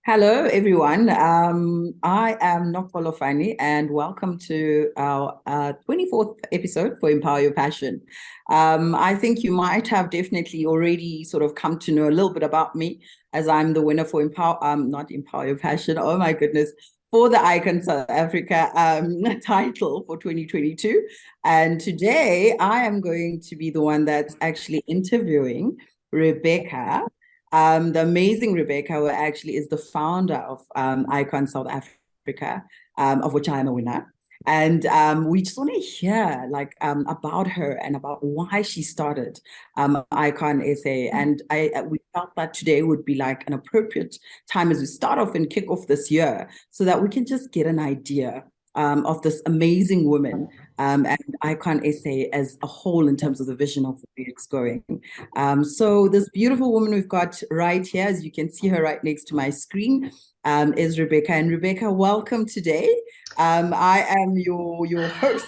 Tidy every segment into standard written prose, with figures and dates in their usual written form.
Hello, everyone. I am Nokpolo Fani, and welcome to our 24th episode for Empower Your Passion. I think you might have definitely already sort of come to know a little bit about me, as I'm the winner for not Empower Your Passion, oh my goodness, for the Icon South Africa title for 2022. And today I am going to be the one that's actually interviewing Rebecca, the amazing Rebecca, who actually is the founder of Icon South Africa, of which I am a winner. And we just want to hear about her and about why she started Icon SA. And we felt that today would be like an appropriate time as we start off and kick off this year, so that we can just get an idea of this amazing woman and Icon SA as a whole in terms of the vision of where it's going. So this beautiful woman we've got right here, as you can see her right next to my screen, is Rebecca. And Rebecca, welcome today. I am your host.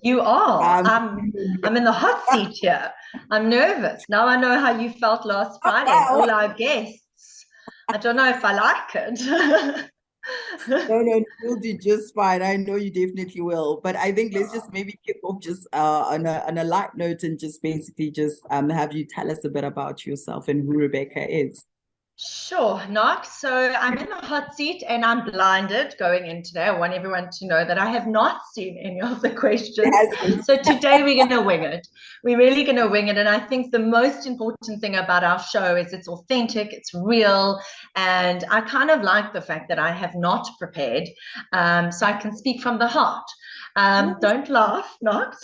You are. I'm in the hot seat here. I'm nervous. Now I know how you felt last Friday and all our guests. I don't know if I like it. No, you'll do just fine. I know you definitely will. But I think let's just maybe kick off just on a light note and just basically just have you tell us a bit about yourself and who Rebecca is. Sure, Knock. So I'm in the hot seat and I'm blinded going in today. I want everyone to know that I have not seen any of the questions. So today we're going to wing it. We're really going to wing it. And I think the most important thing about our show is it's authentic, it's real. And I kind of like the fact that I have not prepared. So I can speak from the heart. Don't laugh, Knox.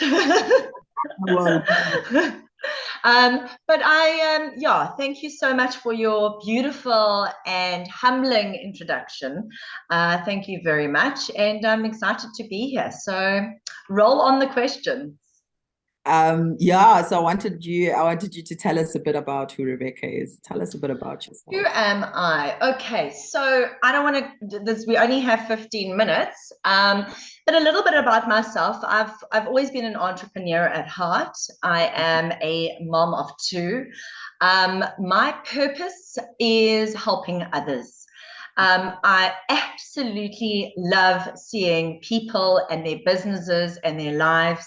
But thank you so much for your beautiful and humbling introduction. Thank you very much. And I'm excited to be here. So roll on the questions. So I wanted you to tell us a bit about who Rebecca is. Tell us a bit about yourself. Who am I? Okay, so I don't want to this, we only have 15 minutes. But a little bit about myself. I've always been an entrepreneur at heart. I am a mom of two. My purpose is helping others. I absolutely love seeing people and their businesses and their lives,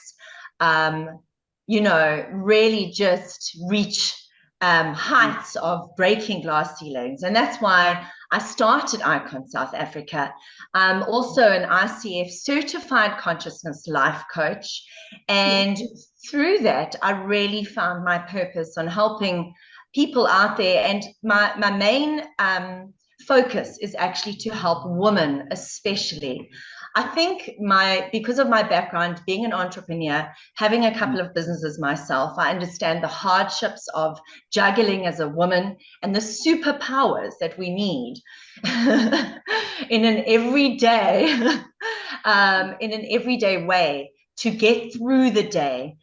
really just reach heights of breaking glass ceilings. And that's why I started Icon South Africa. I'm also an ICF certified consciousness life coach. And through that, I really found my purpose on helping people out there. And my main focus is actually to help women, especially. I think because of my background, being an entrepreneur, having a couple of businesses myself, I understand the hardships of juggling as a woman and the superpowers that we need in an everyday, way to get through the day.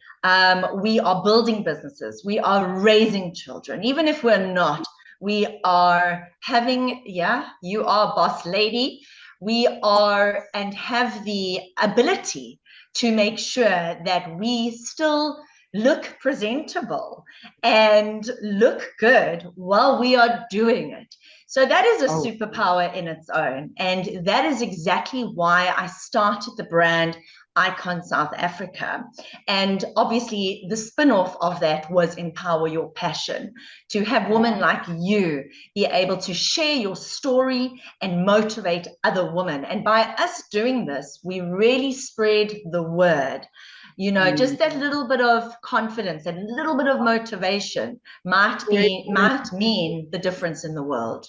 We are building businesses. We are raising children. Even if we're not, we are having, you are boss lady. We are and have the ability to make sure that we still look presentable and look good while we are doing it. So that is a superpower in its own. And that is exactly why I started the brand Icon South Africa. And obviously, the spin-off of that was Empower Your Passion, to have women like you be able to share your story and motivate other women. And by us doing this, we really spread the word. Just that little bit of confidence, that little bit of motivation might mean the difference in the world.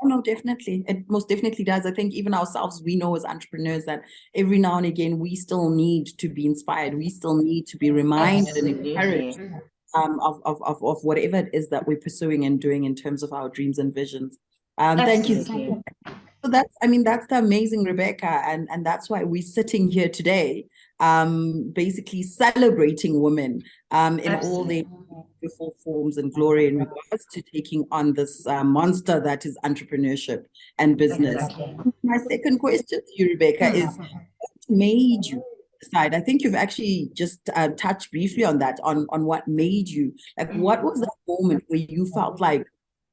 Oh, no, definitely. It most definitely does. I think even ourselves, we know as entrepreneurs that every now and again, we still need to be inspired. We still need to be reminded and encouraged of whatever it is that we're pursuing and doing in terms of our dreams and visions. Thank you so much. So that's the amazing Rebecca, and that's why we're sitting here today, basically celebrating women in all their beautiful forms and glory in regards to taking on this monster that is entrepreneurship and business. My second question to you, Rebecca, is what made you decide? I think you've actually just touched briefly on that, on what made you, like, what was that moment where you felt like,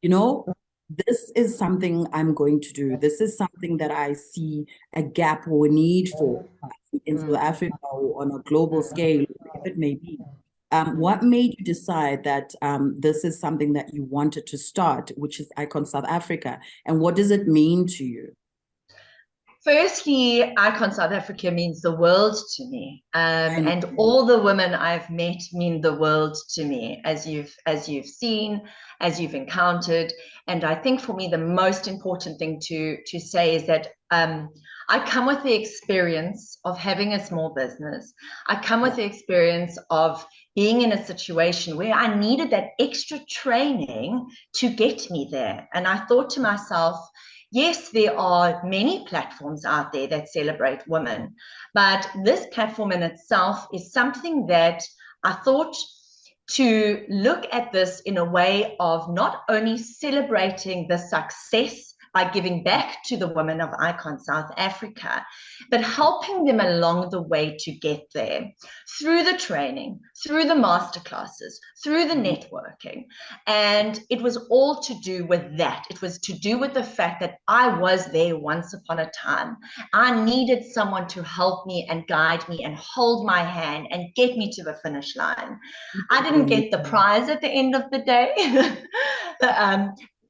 you know, this is something I'm going to do. This is something that I see a gap or a need for in South Africa or on a global scale, whatever it may be. What made you decide that this is something that you wanted to start, which is Icon South Africa, and what does it mean to you? Firstly, Icon South Africa means the world to me, and all the women I've met mean the world to me, as you've seen, as you've encountered. And I think for me, the most important thing to say is that I come with the experience of having a small business. I come with the experience of being in a situation where I needed that extra training to get me there. And I thought to myself, yes, there are many platforms out there that celebrate women, but this platform in itself is something that I thought to look at this in a way of not only celebrating the success by giving back to the women of Icon South Africa, but helping them along the way to get there through the training, through the masterclasses, through the networking. And it was all to do with that. It was to do with the fact that I was there once upon a time. I needed someone to help me and guide me and hold my hand and get me to the finish line. I didn't get the prize at the end of the day.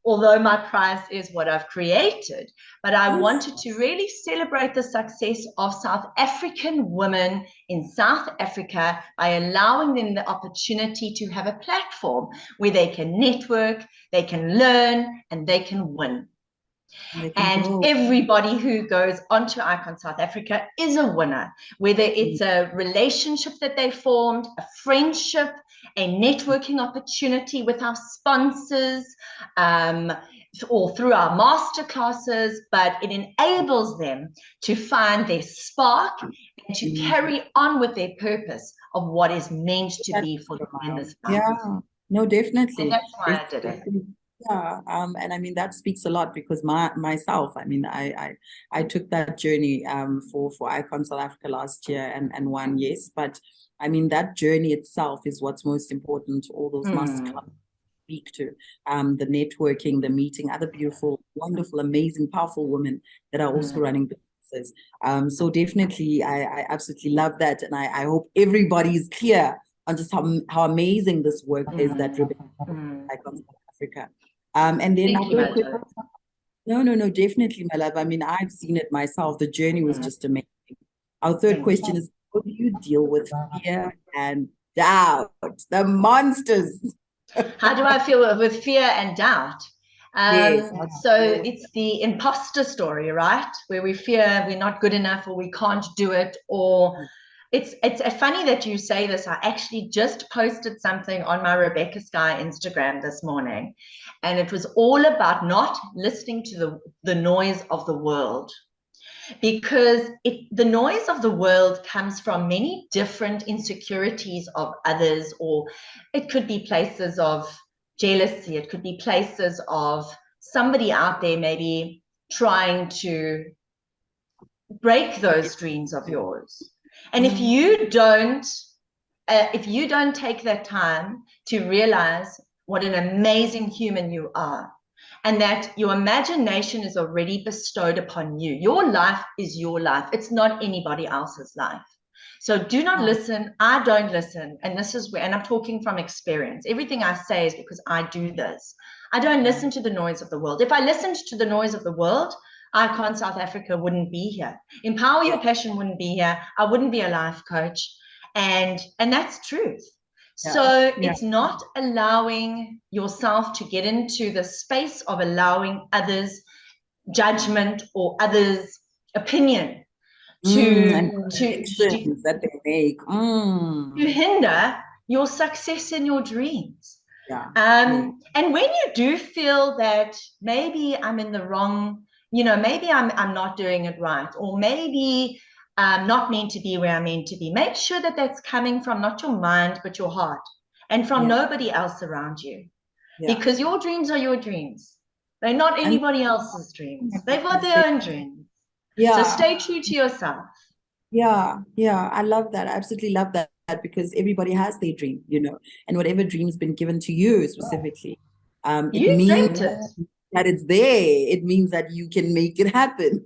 Although my prize is what I've created, but I wanted to really celebrate the success of South African women in South Africa by allowing them the opportunity to have a platform where they can network, they can learn, and they can win. And everybody who goes onto Icon South Africa is a winner, whether it's a relationship that they formed, a friendship, a networking opportunity with our sponsors, or through our masterclasses, but it enables them to find their spark and to carry on with their purpose of what is meant to be for them in this life. Yeah, no, definitely. And that's why I did it. Yeah, and I mean that speaks a lot because myself, I mean, I took that journey for Icon South Africa last year and won, yes, but I mean that journey itself is what's most important. All those masterclasses speak to the networking, the meeting other beautiful, wonderful, amazing, powerful women that are also running businesses. So definitely, I absolutely love that, and I hope everybody is clear on just how amazing this work is that Rebecca Icon South Africa. And then no, definitely, my love. I mean, I've seen it myself. The journey was just amazing. Our third question is, how do you deal with fear and doubt? The monsters. How do I feel with fear and doubt? Yes. So it's the imposter story, right? Where we fear we're not good enough or we can't do it, or it's funny that you say this. I actually just posted something on my Rebecca Sky Instagram this morning, and it was all about not listening to the noise of the world, because the noise of the world comes from many different insecurities of others, or it could be places of jealousy, it could be places of somebody out there maybe trying to break those dreams of yours. And if you don't take that time to realize what an amazing human you are, and that your imagination is already bestowed upon you. Your life is your life. It's not anybody else's life. So do not listen. I don't listen. And this is where, and I'm talking from experience. Everything I say is because I do this. I don't listen to the noise of the world. If I listened to the noise of the world, Icon South Africa wouldn't be here. Empower Your Passion wouldn't be here. I wouldn't be a life coach. And that's truth. So it's not allowing yourself to get into the space of allowing others' judgment or others' opinion that they make to hinder your success in your dreams. And when you do feel that maybe I'm in the wrong, maybe I'm not doing it right, or maybe I'm not meant to be where I'm meant to be, make sure that that's coming from not your mind, but your heart, and from nobody else around you. Because your dreams are your dreams. They're not anybody else's dreams. They've got their own dreams. So stay true to yourself. Yeah, I love that. I absolutely love that because everybody has their dream, and whatever dream's been given to you specifically, You dreamt it. that it's there, it means that you can make it happen.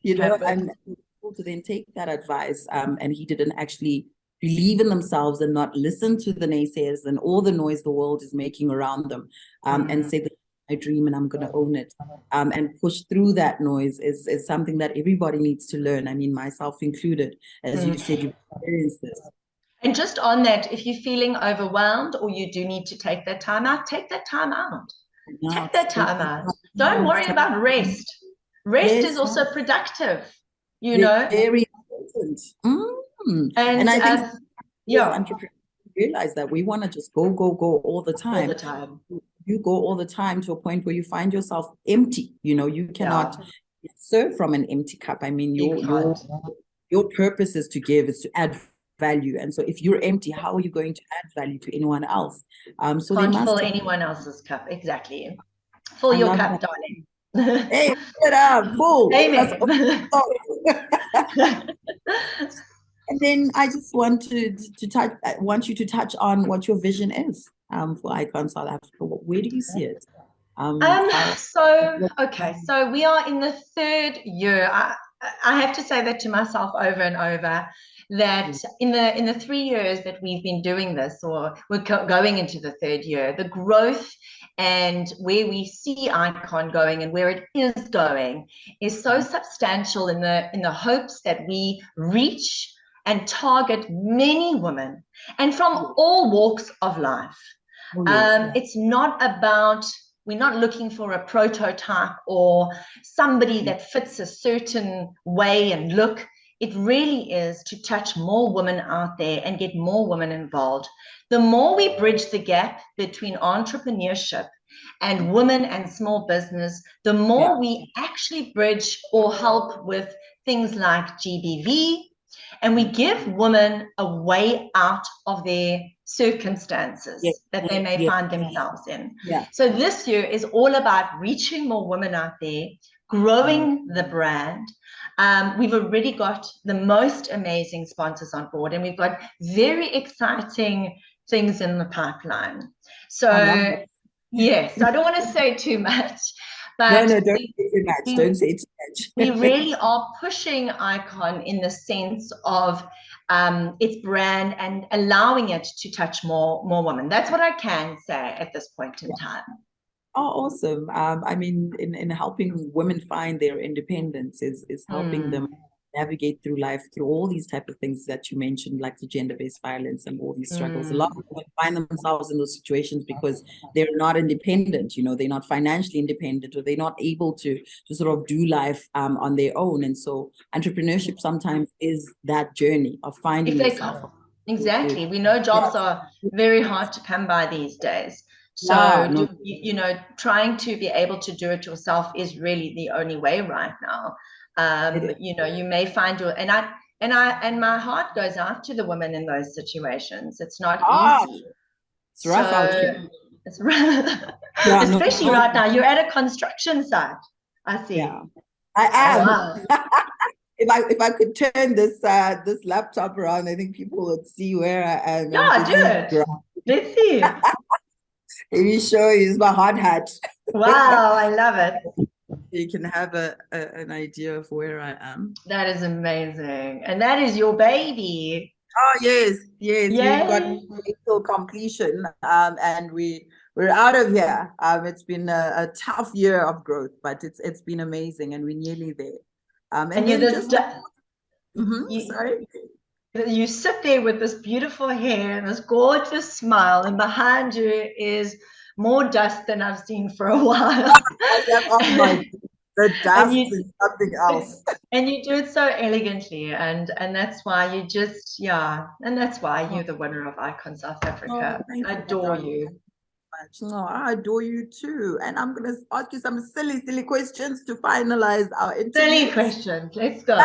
You know, and people to then take that advice. And he didn't actually believe in themselves and not listen to the naysayers and all the noise the world is making around them, and say that I dream and I'm going to own it, and push through that noise is something that everybody needs to learn. I mean, myself included, as you said, you've experienced this. And just on that, if you're feeling overwhelmed or you do need to take that time out, take that time out. Take that time out. Don't worry about rest. Rest is also productive, you know. Very important. And I think entrepreneurs realize that we want to just go all the time. All the time. You go all the time to a point where you find yourself empty. You know, you cannot serve from an empty cup. I mean, your purpose is to give, is to add value. And so if you're empty, how are you going to add value to anyone else? So can't fill anyone else's cup. Exactly. Fill your cup, darling. Hey, get up, full. Amen. And then I just want you to touch on what your vision is for Icon South Africa. Where do you see it? So we are in the 3rd year. I have to say that to myself over and over, that in the 3 years that we've been doing this, or we're going into the 3rd year, the growth and where we see Icon going and where it is going is so substantial in the hopes that we reach and target many women and from all walks of life. It's not about, we're not looking for a prototype or somebody that fits a certain way and look. It really is to touch more women out there and get more women involved. The more we bridge the gap between entrepreneurship and women and small business, the more we actually bridge or help with things like GBV, and we give women a way out of their circumstances that they may find themselves in. So this year is all about reaching more women out there, growing the brand. We've already got the most amazing sponsors on board, and we've got very exciting things in the pipeline. So yes, I don't want to say too much. But no, don't say too much. Don't say too much. We really are pushing Icon in the sense of its brand and allowing it to touch more women. That's what I can say at this point in time. Oh, awesome. I mean, in helping women find their independence is helping them navigate through life, through all these type of things that you mentioned, like the gender-based violence and all these struggles. A lot of women find themselves in those situations because they're not independent, you know, they're not financially independent, or they're not able to sort of do life on their own. And so entrepreneurship sometimes is that journey of finding yourself. Exactly. We know jobs are very hard to come by these days. So, you know, trying to be able to do it yourself is really the only way right now. You know, you may find and my heart goes out to the women in those situations. It's not easy. It's rough out here. It's rough. Especially right now. You're at a construction site. I see. Yeah, I am. Oh, wow. If I could turn this laptop around, I think people would see where I am. Yeah, do it. Let's see. Let me show you. It's my hard hat. Wow, I love it. You can have an idea of where I am. That is amazing. And that is your baby. Oh, yes. We've got completion, and we're out of here. It's been a tough year of growth, but it's been amazing, and we're nearly there. And you're sorry. You sit there with this beautiful hair and this gorgeous smile, and behind you is more dust than I've seen for a while. The dust is something else. And you do it so elegantly, and that's why you just, and that's why you're the winner of Icon South Africa. I adore you. No, I adore you too. And I'm going to ask you some silly questions to finalize our interview. Silly questions. Let's go.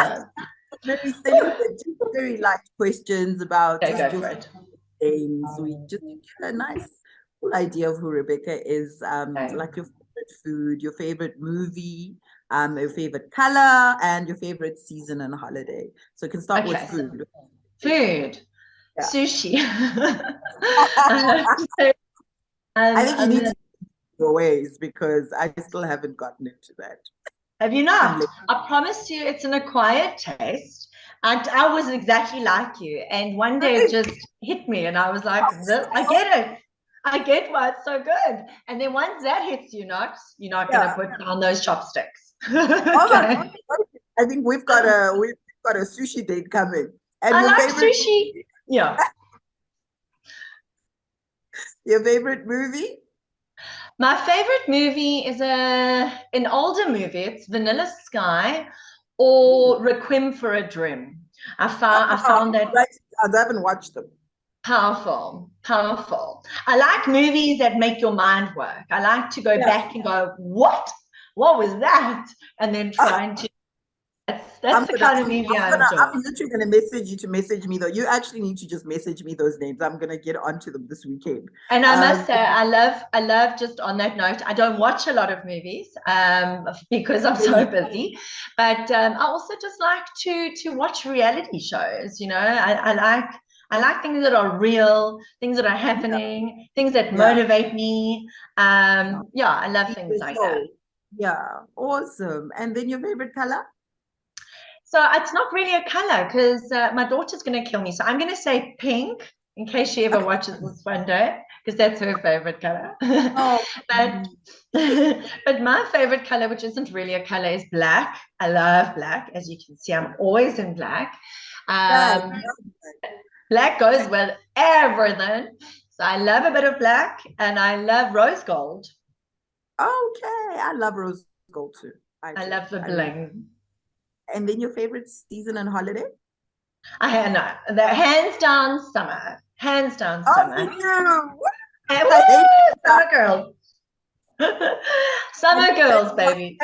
Very silly, but just very light questions about go for it. Games. We just get a nice full idea of who Rebecca is, like your favorite food, your favorite movie, your favorite color, and your favorite season and holiday. So you can start with food. Food. Yeah. Sushi. I think you need to your ways because I still haven't gotten into that. Have you not? Unless- I promise you it's an acquired taste. And I was exactly like you. And one day it just hit me and I was like, I get it. I get why it's so good. And then once that hits you, you're not going to put down those chopsticks. Oh my Okay. God. I think we've got a sushi date coming. And I your like favorite sushi. Yeah. Your favorite movie? My favorite movie is an older movie. It's Vanilla Sky or Requiem for a Dream. I found that Right. I haven't watched them. powerful. I like movies that make your mind work. I like to go back and go, what was that? And then trying to that's the kind of movie I enjoy. I'm literally gonna message you to message me though. You actually need to just message me those names. I'm gonna get onto them this weekend. And I must say, I love just on that note, I don't watch a lot of movies because I'm so busy, but I also just like to watch reality shows. I like things that are real, things that are happening, things that motivate me. I love things like that. Yeah, awesome. And then your favorite color? So it's not really a color because my daughter's going to kill me. So I'm going to say pink in case she ever watches this one day because that's her favorite color. Oh, but but my favorite color, which isn't really a color, is black. I love black. As you can see, I'm always in black. Black goes with everything. So I love a bit of black and I love rose gold. Okay, I love rose gold too. I love the bling. And then your favorite season and holiday? I know. The hands down summer. Hands down summer. Oh, Summer girls. Summer girls, baby.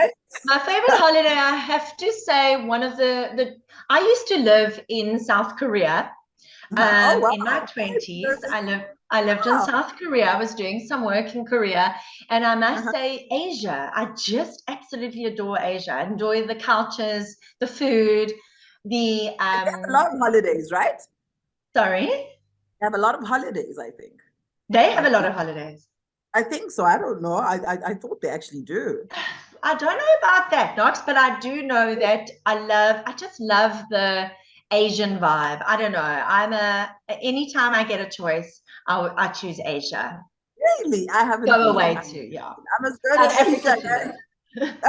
My favorite holiday, I have to say, one of the I used to live in South Korea. In my 20s. I lived in South Korea. I was doing some work in Korea. And I must say, Asia, I just absolutely adore Asia. I enjoy the cultures, the food, the They have a lot of holidays, right? Sorry? They have a lot of holidays, I think. They have a lot of holidays. I think so. I don't know. I thought they actually do. I don't know about that, Knox, but I do know that I just love the Asian vibe. I don't know. Anytime I get a choice, I choose Asia. Really? I haven't go away too, yeah. I must go to Asia.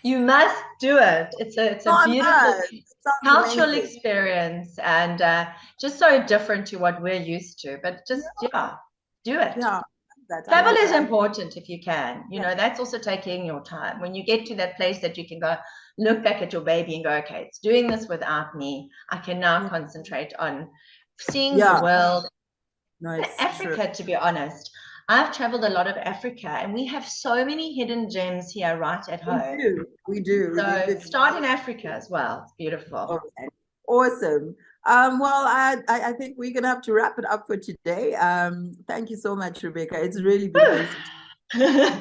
You must do it. It's a beautiful cultural experience and just so different to what we're used to. But just do it. Yeah. Travel is important if you can. That's also taking your time. When you get to that place that you can go look back at your baby and go, okay, it's doing this without me. I can now concentrate on seeing the world. Africa, to be honest. I've traveled a lot of Africa and we have so many hidden gems here right at home. We do. So start in Africa as well. It's beautiful. Okay. Awesome. Well, I think we're gonna have to wrap it up for today. Thank you so much, Rebecca. It's really been amazing.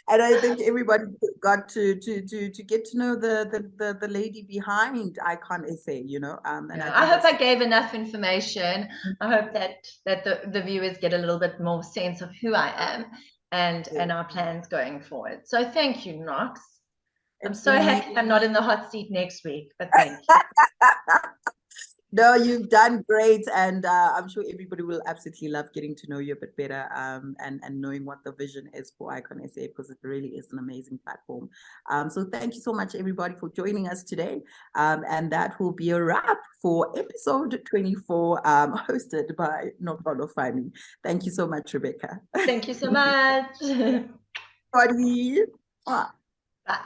And I think everybody got to get to know the lady behind Icon SA, and I hope I gave enough information. I hope that the viewers get a little bit more sense of who I am and our plans going forward. So thank you, Knox. I'm so happy I'm not in the hot seat next week, but thank you. No, you've done great, and I'm sure everybody will absolutely love getting to know you a bit better, and knowing what the vision is for Icon SA, because it really is an amazing platform. So thank you so much, everybody, for joining us today, and that will be a wrap for episode 24, hosted by Noxolofane. Thank you so much, Rebecca. Thank you so much. Bye. Bye.